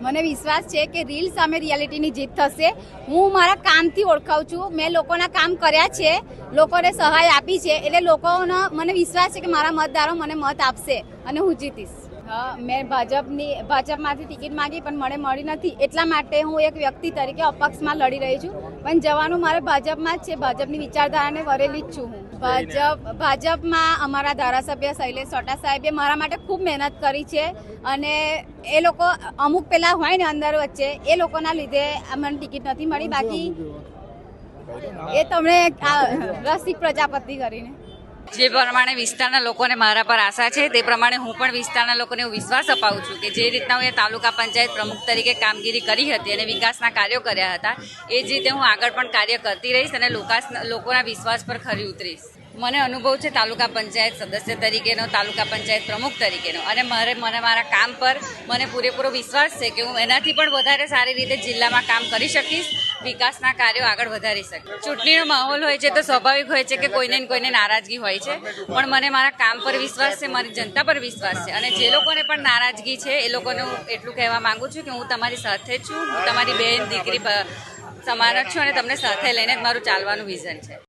મને વિશ્વાસ છે કે રીલ સામે રિયાલિટીની જીત થશે। હું મારા કામથી ઓળખાઉં છું, મેં લોકોના કામ કર્યા છે, લોકોને સહાય આપી છે, એટલે લોકોનો મને વિશ્વાસ છે કે મારા મતદારો મને મત આપશે અને હું જીતીશ। મેં ભાજપમાંથી ટિકિટ માંગી પણ મને મળી નથી, એટલા માટે હું એક વ્યક્તિ તરીકે અપક્ષમાં લડી રહી છું, પણ જવાનું મારે ભાજપમાં જ છે। ભાજપની વિચારધારાને વરેલી જ છું હું। ભાજપમાં અમારા ધારાસભ્ય શૈલેષ સોટા સાહેબે મારા માટે ખૂબ મહેનત કરી છે અને એ લોકો અમુક પેલા હોય ને અંદર વચ્ચે એ લોકોના લીધે મને ટિકિટ નથી મળી। બાકી એ તમને રસિક પ્રજાપતિ કરીને જે પ્રમાણે વિસ્તારના લોકોને મારા પર આશા છે તે પ્રમાણે હું પણ વિસ્તારના લોકોને એવું વિશ્વાસ અપાવું છું કે જે રીતના હું તાલુકા પંચાયત પ્રમુખ તરીકે કામગીરી કરી હતી અને વિકાસના કાર્યો કર્યા હતા એ જ રીતે હું આગળ પણ કાર્ય કરતી રહીશ અને લોકોના વિશ્વાસ પર ખરી ઉતરીશ। મને અનુભવ છે તાલુકા પંચાયત સદસ્ય તરીકેનો, તાલુકા પંચાયત પ્રમુખ તરીકેનો, અને મને મારા કામ પર મને પૂરેપૂરો વિશ્વાસ છે કે હું એનાથી પણ વધારે સારી રીતે જિલ્લામાં કામ કરી શકીશ, વિકાસના કાર્યો આગળ વધારી શકીશ। ચૂંટણીનો માહોલ હોય છે તો સ્વાભાવિક હોય છે કે કોઈને ને કોઈને નારાજગી હોય છે, પણ મને મારા કામ પર વિશ્વાસ છે, મારી જનતા પર વિશ્વાસ છે, અને જે લોકોને પણ નારાજગી છે એ લોકોને હું એટલું કહેવા માંગુ છું કે હું તમારી સાથે છું, હું તમારી બહેન દીકરી સમાન જ છું અને તમને સાથે લઈને જ મારું ચાલવાનું વિઝન છે।